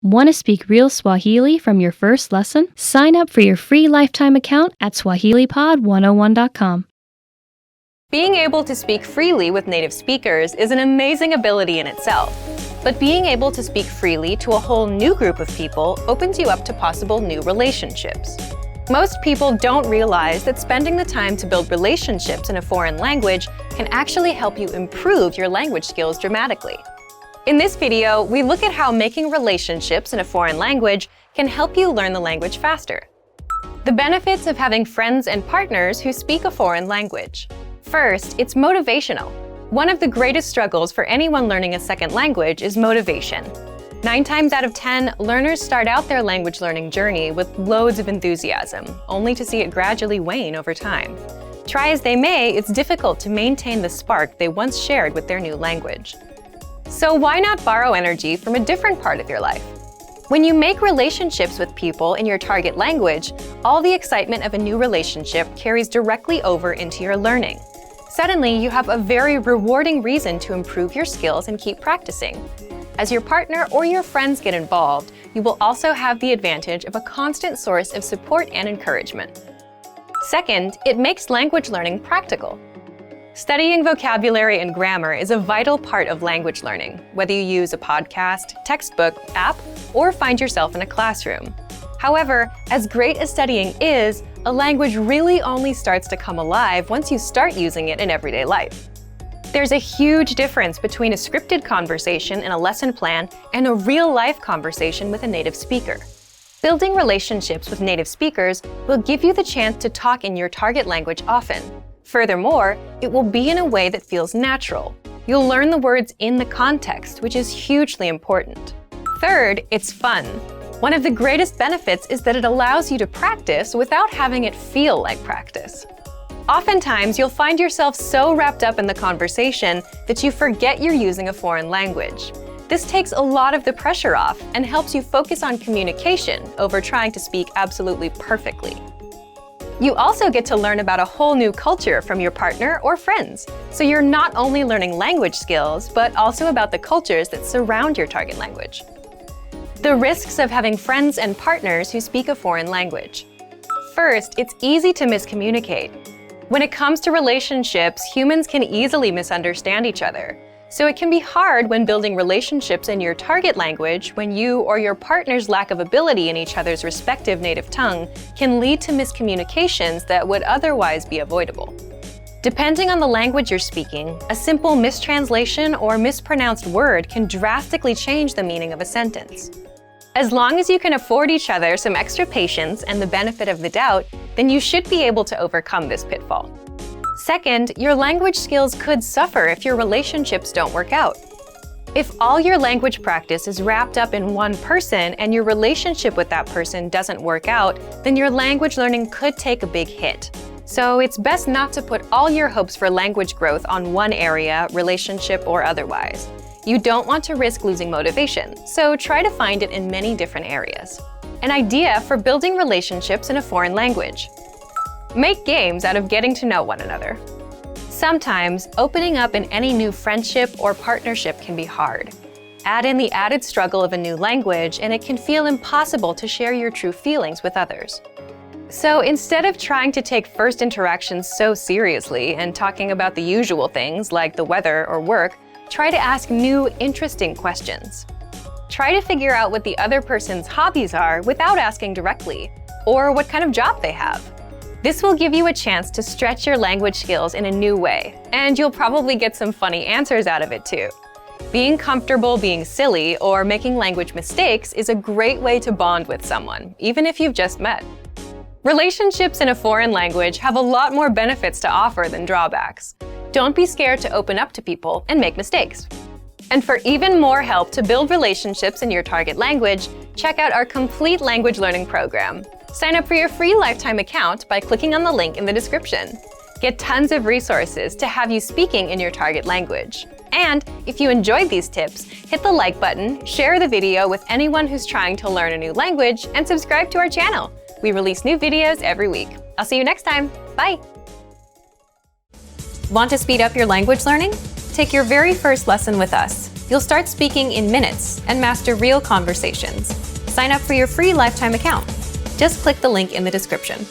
Want to speak real Swahili from your first lesson? Sign up for your free lifetime account at SwahiliPod101.com. Being able to speak freely with native speakers is an amazing ability in itself. But being able to speak freely to a whole new group of people opens you up to possible new relationships. Most people don't realize that spending the time to build relationships in a foreign language can actually help you improve your language skills dramatically. In this video, we look at how making relationships in a foreign language can help you learn the language faster. The benefits of having friends and partners who speak a foreign language. First, it's motivational. One of the greatest struggles for anyone learning a second language is motivation. 9 times out of 10, learners start out their language learning journey with loads of enthusiasm, only to see it gradually wane over time. Try as they may, it's difficult to maintain the spark they once shared with their new language. So why not borrow energy from a different part of your life? When you make relationships with people in your target language, all the excitement of a new relationship carries directly over into your learning. Suddenly, you have a very rewarding reason to improve your skills and keep practicing. As your partner or your friends get involved, you will also have the advantage of a constant source of support and encouragement. Second, it makes language learning practical. Studying vocabulary and grammar is a vital part of language learning, whether you use a podcast, textbook, app, or find yourself in a classroom. However, as great as studying is, a language really only starts to come alive once you start using it in everyday life. There's a huge difference between a scripted conversation in a lesson plan and a real-life conversation with a native speaker. Building relationships with native speakers will give you the chance to talk in your target language often. Furthermore, it will be in a way that feels natural. You'll learn the words in the context, which is hugely important. Third, it's fun. One of the greatest benefits is that it allows you to practice without having it feel like practice. Oftentimes, you'll find yourself so wrapped up in the conversation that you forget you're using a foreign language. This takes a lot of the pressure off and helps you focus on communication over trying to speak absolutely perfectly. You also get to learn about a whole new culture from your partner or friends, so you're not only learning language skills, but also about the cultures that surround your target language. The risks of having friends and partners who speak a foreign language. First, it's easy to miscommunicate. When it comes to relationships, humans can easily misunderstand each other. So it can be hard when building relationships in your target language when you or your partner's lack of ability in each other's respective native tongue can lead to miscommunications that would otherwise be avoidable. Depending on the language you're speaking, a simple mistranslation or mispronounced word can drastically change the meaning of a sentence. As long as you can afford each other some extra patience and the benefit of the doubt, then you should be able to overcome this pitfall. Second, your language skills could suffer if your relationships don't work out. If all your language practice is wrapped up in one person and your relationship with that person doesn't work out, then your language learning could take a big hit. So it's best not to put all your hopes for language growth on one area, relationship or otherwise. You don't want to risk losing motivation, so try to find it in many different areas. An idea for building relationships in a foreign language. Make games out of getting to know one another. Sometimes, opening up in any new friendship or partnership can be hard. Add in the added struggle of a new language, and it can feel impossible to share your true feelings with others. So instead of trying to take first interactions so seriously and talking about the usual things like the weather or work, try to ask new, interesting questions. Try to figure out what the other person's hobbies are without asking directly, or what kind of job they have. This will give you a chance to stretch your language skills in a new way, and you'll probably get some funny answers out of it too. Being comfortable being silly or making language mistakes is a great way to bond with someone, even if you've just met. Relationships in a foreign language have a lot more benefits to offer than drawbacks. Don't be scared to open up to people and make mistakes. And for even more help to build relationships in your target language, check out our complete language learning program. Sign up for your free lifetime account by clicking on the link in the description. Get tons of resources to have you speaking in your target language. And if you enjoyed these tips, hit the like button, share the video with anyone who's trying to learn a new language, and subscribe to our channel. We release new videos every week. I'll see you next time. Bye! Want to speed up your language learning? Take your very first lesson with us. You'll start speaking in minutes and master real conversations. Sign up for your free lifetime account. Just click the link in the description.